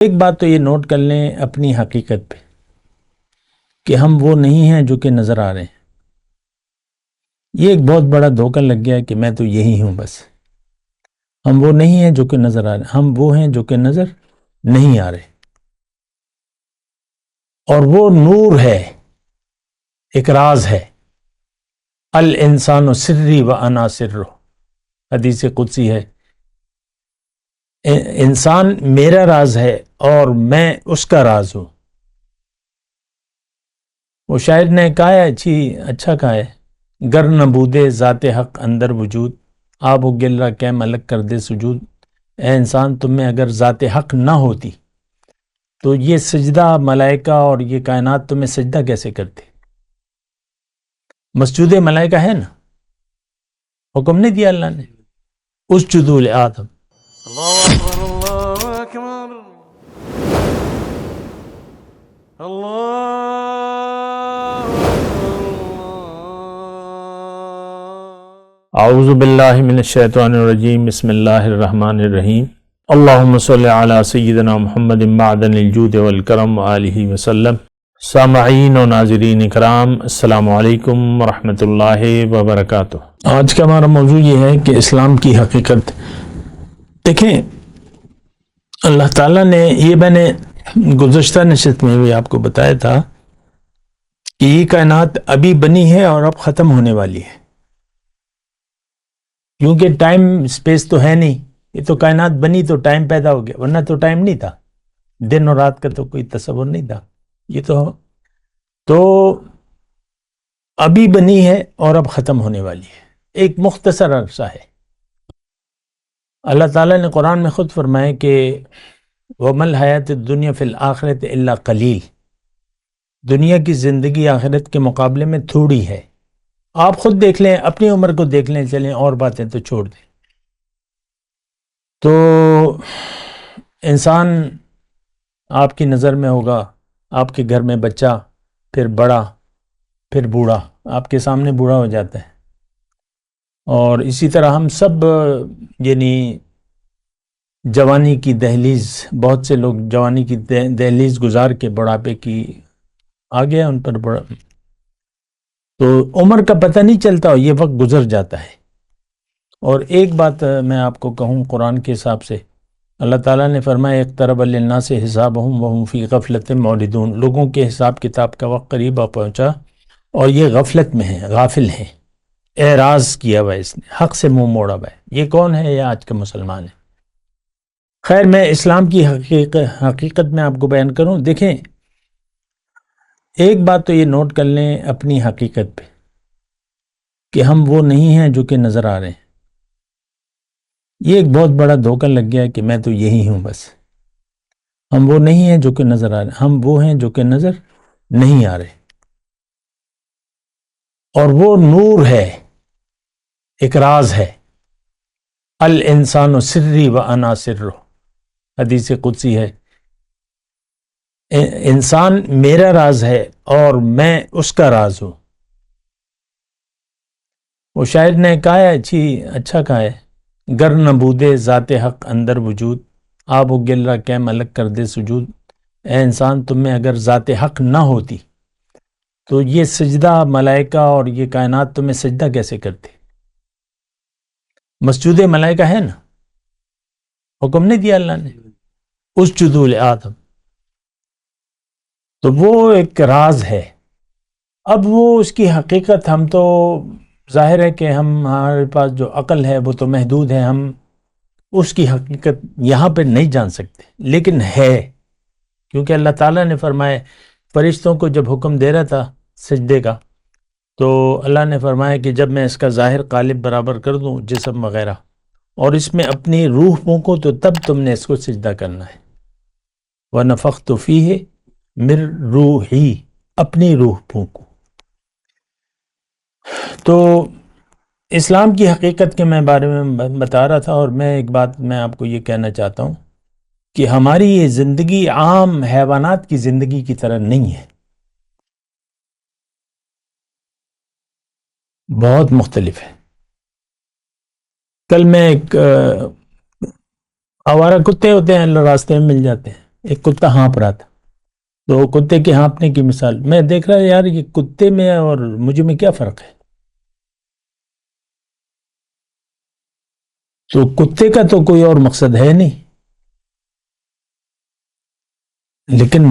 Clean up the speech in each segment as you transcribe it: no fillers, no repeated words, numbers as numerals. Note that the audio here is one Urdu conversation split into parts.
ایک بات تو یہ نوٹ کر لیں اپنی حقیقت پہ کہ ہم وہ نہیں ہیں جو کہ نظر آ رہے ہیں۔ یہ ایک بہت بڑا دھوکہ لگ گیا ہے کہ میں تو یہی ہوں بس۔ ہم وہ نہیں ہیں جو کہ نظر آ رہے ہیں، ہم وہ ہیں جو کہ نظر نہیں آ رہے۔ اور وہ نور ہے، ایک راز ہے۔ الانسان سری و انا سرہ، حدیث قدسی ہے۔ انسان میرا راز ہے اور میں اس کا راز ہوں۔ وہ شاعر نے کہا ہے، اچھا کہا ہے، گر نبودے ذات حق اندر وجود، آب و گل را کیم الگ کر دے سجود۔ اے انسان، تم میں اگر ذات حق نہ ہوتی تو یہ سجدہ ملائکہ اور یہ کائنات تمہیں سجدہ کیسے کرتے؟ مسجود ملائکہ ہے نا، حکم نہیں دیا اللہ نے، اسجدوا لآدم۔ اللہ اکبر اللہ اکبر اللہ اعوذ باللہ من الشیطان الرجیم، بسم اللہ الرحمن الرحیم۔ اللہم صلی علی سیدنا محمد معدن الجود والکرم وآلہ وسلم۔ سامعین و ناظرین اکرام، السلام علیکم ورحمۃ اللہ وبرکاتہ۔ آج کا ہمارا موضوع یہ ہے کہ اسلام کی حقیقت۔ دیکھیں، اللہ تعالیٰ نے، یہ میں نے گزشتہ نشست میں بھی آپ کو بتایا تھا کہ یہ کائنات ابھی بنی ہے اور اب ختم ہونے والی ہے، کیونکہ ٹائم سپیس تو ہے نہیں۔ یہ تو کائنات بنی تو ٹائم پیدا ہو گیا، ورنہ تو ٹائم نہیں تھا، دن اور رات کا تو کوئی تصور نہیں تھا۔ یہ تو ابھی بنی ہے اور اب ختم ہونے والی ہے، ایک مختصر عرصہ ہے۔ اللہ تعالیٰ نے قرآن میں خود فرمایا کہ وَمَا الْحَيَاةُ الدُّنْيَا فِي الْآخِرَةِ إِلَّا قَلِيلٌ، دنیا کی زندگی آخرت کے مقابلے میں تھوڑی ہے۔ آپ خود دیکھ لیں، اپنی عمر کو دیکھ لیں، چلیں اور باتیں تو چھوڑ دیں۔ تو انسان آپ کی نظر میں ہوگا، آپ کے گھر میں بچہ، پھر بڑا، پھر بوڑھا، آپ کے سامنے بوڑھا ہو جاتا ہے۔ اور اسی طرح ہم سب، یعنی جوانی کی دہلیز، بہت سے لوگ جوانی کی دہلیز گزار کے بڑھاپے کی آ گیا ان پر بڑا، تو عمر کا پتہ نہیں چلتا، یہ وقت گزر جاتا ہے۔ اور ایک بات میں آپ کو کہوں، قرآن کے حساب سے اللہ تعالیٰ نے فرمایا اقترب للناس حسابہم وہم فی غفلۃ معرضون، لوگوں کے حساب کتاب کا وقت قریب آ پہنچا اور یہ غفلت میں ہیں، غافل ہیں، اعراض کیا ہوا ہے، اس نے حق سے منہ موڑا ہوا ہے۔ یہ کون ہے؟ یہ آج کا مسلمان ہے۔ خیر، میں اسلام کی حقیقت میں آپ کو بیان کروں۔ دیکھیں، ایک بات تو یہ نوٹ کر لیں اپنی حقیقت پہ کہ ہم وہ نہیں ہیں جو کہ نظر آ رہے ہیں۔ یہ ایک بہت بڑا دھوکہ لگ گیا ہے کہ میں تو یہی ہوں بس۔ ہم وہ نہیں ہیں جو کہ نظر آ رہے ہیں، ہم وہ ہیں جو کہ نظر نہیں آ رہے۔ اور وہ نور ہے، ایک راز ہے۔ الانسان سری و انا سرہ، حدیث قدسی ہے۔ انسان میرا راز ہے اور میں اس کا راز ہوں۔ وہ شاعر نے کہا ہے، اچھا کہا ہے، گر نبودے ذات حق اندر وجود، آب و گل را کیم الگ کر دے سجود۔ اے انسان، تم میں اگر ذات حق نہ ہوتی تو یہ سجدہ ملائکہ اور یہ کائنات تمہیں سجدہ کیسے کرتے؟ مسجود ملائکہ ہے نا، حکم نہیں دیا اللہ نے، اسجدوا لآدم۔ تو وہ ایک راز ہے۔ اب وہ اس کی حقیقت، ہم تو ظاہر ہے کہ ہمارے پاس جو عقل ہے وہ تو محدود ہے، ہم اس کی حقیقت یہاں پہ نہیں جان سکتے، لیکن ہے، کیونکہ اللہ تعالیٰ نے فرمایا، فرشتوں کو جب حکم دے رہا تھا سجدے کا، تو اللہ نے فرمایا کہ جب میں اس کا ظاہر قالب برابر کر دوں، جسم وغیرہ، اور اس میں اپنی روح پھونکوں، تو تب تم نے اس کو سجدہ کرنا ہے۔ وَنَفَخْتُ فِيهِ مِن رُوحِي، اپنی روح پھونکوں۔ تو اسلام کی حقیقت کے میں بارے میں بتا رہا تھا، اور میں ایک بات میں آپ کو یہ کہنا چاہتا ہوں کہ ہماری یہ زندگی عام حیوانات کی زندگی کی طرح نہیں ہے، بہت مختلف ہے۔ کل میں ایک آوارہ کتے ہوتے ہیں، راستے میں مل جاتے ہیں، ایک کتا ہانپ رہا تھا، تو کتے کے ہانپنے کی مثال میں دیکھ رہا یار یہ کتے میں اور مجھ میں کیا فرق ہے؟ تو کتے کا تو کوئی اور مقصد ہے نہیں، لیکن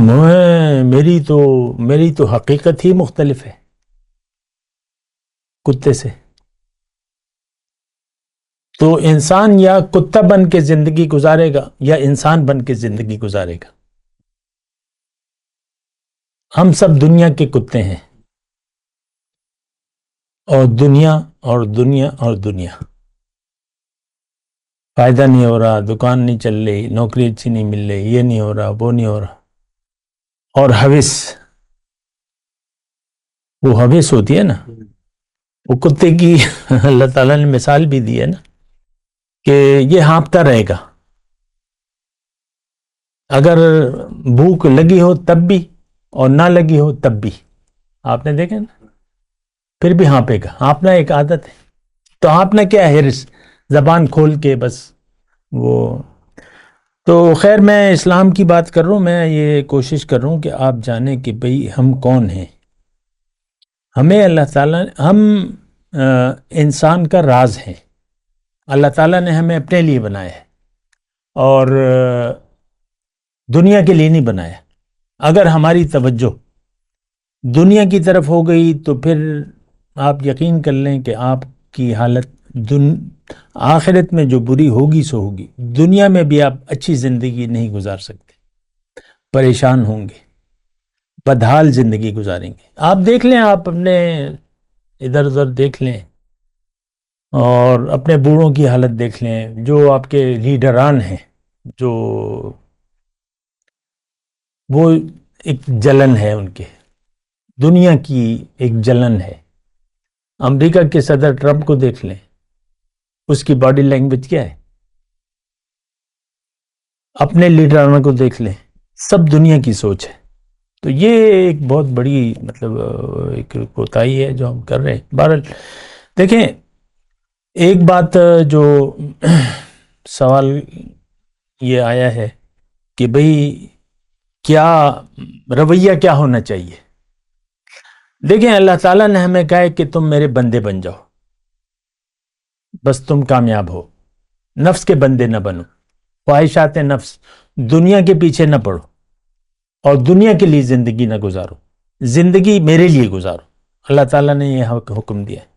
میری تو حقیقت ہی مختلف ہے کتے سے. تو انسان یا کتا بن کے زندگی گزارے گا یا انسان بن کے زندگی گزارے گا. ہم سب دنیا کے کتے ہیں، اور دنیا اور دنیا اور دنیا، فائدہ نہیں ہو رہا، دکان نہیں چل رہی، نوکری اچھی نہیں مل رہی، یہ نہیں ہو رہا، وہ نہیں ہو رہا. اور ہوس، وہ ہوس ہوتی ہے نا، وہ کتے کی اللہ تعالیٰ نے مثال بھی دی ہے نا کہ یہ ہانپتا رہے گا، اگر بھوک لگی ہو تب بھی اور نہ لگی ہو تب بھی. آپ نے دیکھا نا، پھر بھی ہانپے گا. ہانپنا ایک عادت ہے. تو ہانپنا کیا ہے؟ ہرس، زبان کھول کے بس وہ. تو خیر میں اسلام کی بات کر رہا ہوں، میں یہ کوشش کر رہا ہوں کہ آپ جانیں کہ بھئی ہم کون ہیں. ہمیں اللہ تعالیٰ، ہم انسان کا راز ہیں. اللہ تعالیٰ نے ہمیں اپنے لیے بنایا ہے اور دنیا کے لیے نہیں بنایا. اگر ہماری توجہ دنیا کی طرف ہو گئی تو پھر آپ یقین کر لیں کہ آپ کی حالت آخرت میں جو بری ہوگی سو ہوگی. دنیا میں بھی آپ اچھی زندگی نہیں گزار سکتے، پریشان ہوں گے، بدحال زندگی گزاریں گے. آپ دیکھ لیں، آپ اپنے ادھر ادھر دیکھ لیں اور اپنے بوڑھوں کی حالت دیکھ لیں، جو آپ کے لیڈران ہیں، جو وہ ایک جلن ہے ان کے، دنیا کی ایک جلن ہے. امریکہ کے صدر ٹرمپ کو دیکھ لیں، اس کی باڈی لینگویج کیا ہے. اپنے لیڈرانوں کو دیکھ لیں، سب دنیا کی سوچ ہے. تو یہ ایک بہت بڑی ایک کوتاہی ہے جو ہم کر رہے ہیں. بہرحال دیکھیں، ایک بات جو سوال یہ آیا ہے کہ بھئی کیا رویہ کیا ہونا چاہیے. دیکھیں، اللہ تعالیٰ نے ہمیں کہا ہے کہ تم میرے بندے بن جاؤ، بس تم کامیاب ہو. نفس کے بندے نہ بنو، خواہشات نفس، دنیا کے پیچھے نہ پڑو اور دنیا کے لیے زندگی نہ گزارو. زندگی میرے لیے گزارو. اللہ تعالیٰ نے یہ حکم دیا ہے.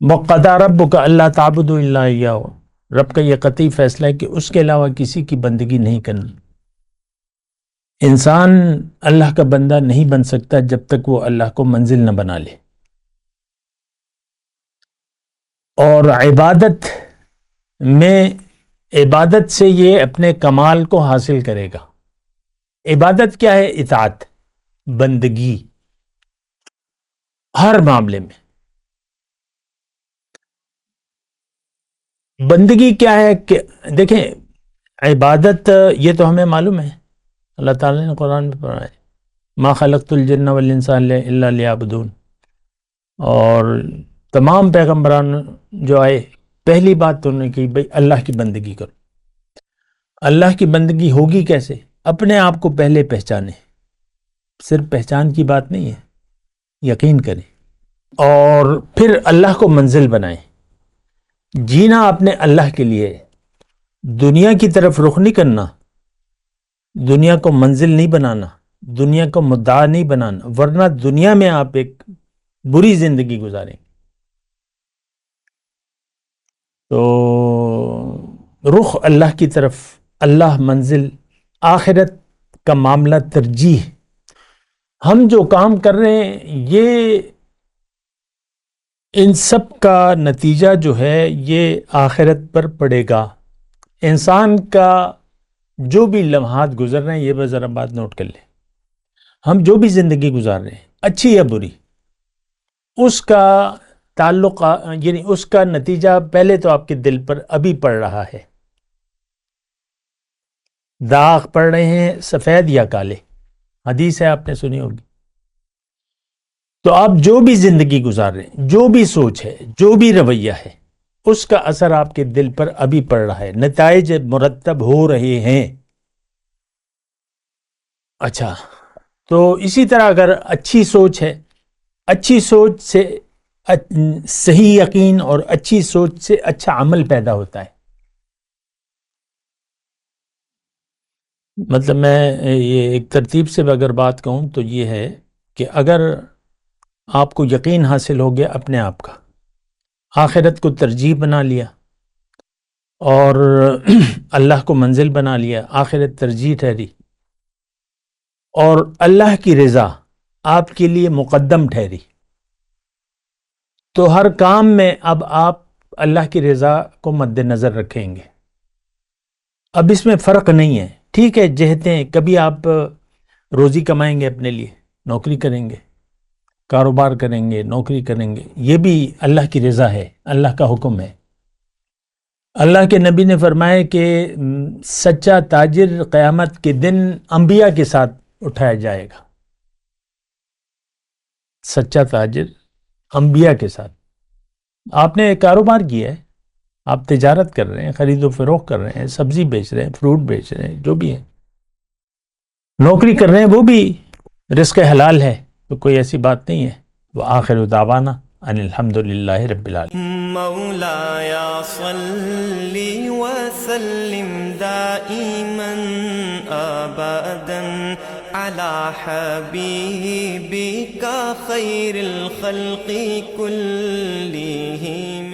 وَقَضَىٰ رَبُّكَ أَلَّا تَعْبُدُوا إِلَّا إِيَّاهُ، رب کا یہ قطعی فیصلہ ہے کہ اس کے علاوہ کسی کی بندگی نہیں کرنی. انسان اللہ کا بندہ نہیں بن سکتا جب تک وہ اللہ کو منزل نہ بنا لے. اور عبادت سے یہ اپنے کمال کو حاصل کرے گا. عبادت کیا ہے؟ اطاعت، بندگی، ہر معاملے میں. بندگی کیا ہے کہ دیکھیں، عبادت یہ تو ہمیں معلوم ہے، اللہ تعالیٰ نے قرآن میں فرمایا ما خلقت الجن والانس الا لیعبدون. اور تمام پیغمبران جو آئے پہلی بات تو انہوں نے کہ بھئی اللہ کی بندگی کرو. اللہ کی بندگی ہوگی کیسے؟ اپنے آپ کو پہلے پہچانے. صرف پہچان کی بات نہیں ہے، یقین کریں اور پھر اللہ کو منزل بنائیں. جینا اپنے اللہ کے لیے، دنیا کی طرف رخ نہیں کرنا، دنیا کو منزل نہیں بنانا، دنیا کو مدعا نہیں بنانا، ورنہ دنیا میں آپ ایک بری زندگی گزاریں. تو رخ اللہ کی طرف، اللہ منزل، آخرت کا معاملہ، ترجیح. ہم جو کام کر رہے ہیں یہ ان سب کا نتیجہ جو ہے یہ آخرت پر پڑے گا. انسان کا جو بھی لمحات گزر رہے ہیں، یہ بس ذرا بات نوٹ کر لیں، ہم جو بھی زندگی گزار رہے ہیں اچھی یا بری، اس کا تعلق یعنی اس کا نتیجہ پہلے تو آپ کے دل پر ابھی پڑ رہا ہے. داغ پڑ رہے ہیں سفید یا کالے، حدیث ہے آپ نے سنی ہوگی. تو آپ جو بھی زندگی گزار رہے ہیں، جو بھی سوچ ہے، جو بھی رویہ ہے، اس کا اثر آپ کے دل پر ابھی پڑ رہا ہے. نتائج مرتب ہو رہے ہیں. اچھا، تو اسی طرح اگر اچھی سوچ ہے، اچھی سوچ سے صحیح یقین اور اچھی سوچ سے اچھا عمل پیدا ہوتا ہے. مطلب میں یہ ایک ترتیب سے اگر بات کہوں تو یہ ہے کہ اگر آپ کو یقین حاصل ہو گیا اپنے آپ کا، آخرت کو ترجیح بنا لیا اور اللہ کو منزل بنا لیا، آخرت ترجیح ٹھہری اور اللہ کی رضا آپ کے لیے مقدم ٹھہری، تو ہر کام میں اب آپ اللہ کی رضا کو مد نظر رکھیں گے. اب اس میں فرق نہیں ہے، ٹھیک ہے جہتے ہیں، کبھی آپ روزی کمائیں گے اپنے لیے، نوکری کریں گے، کاروبار کریں گے، نوکری کریں گے، یہ بھی اللہ کی رضا ہے، اللہ کا حکم ہے. اللہ کے نبی نے فرمایا کہ سچا تاجر قیامت کے دن انبیاء کے ساتھ اٹھایا جائے گا. سچا تاجر انبیاء کے ساتھ. آپ نے کاروبار کیا ہے، آپ تجارت کر رہے ہیں، خرید و فروخت کر رہے ہیں، سبزی بیچ رہے ہیں، فروٹ بیچ رہے ہیں، جو بھی ہے، نوکری کر رہے ہیں، وہ بھی رزق حلال ہے، تو کوئی ایسی بات نہیں ہے. وآخر دعوانا ان الحمدللہ رب العالمین. مولایا صلی وسلم دائما ابدا على حبيبك خير الخلق كلهم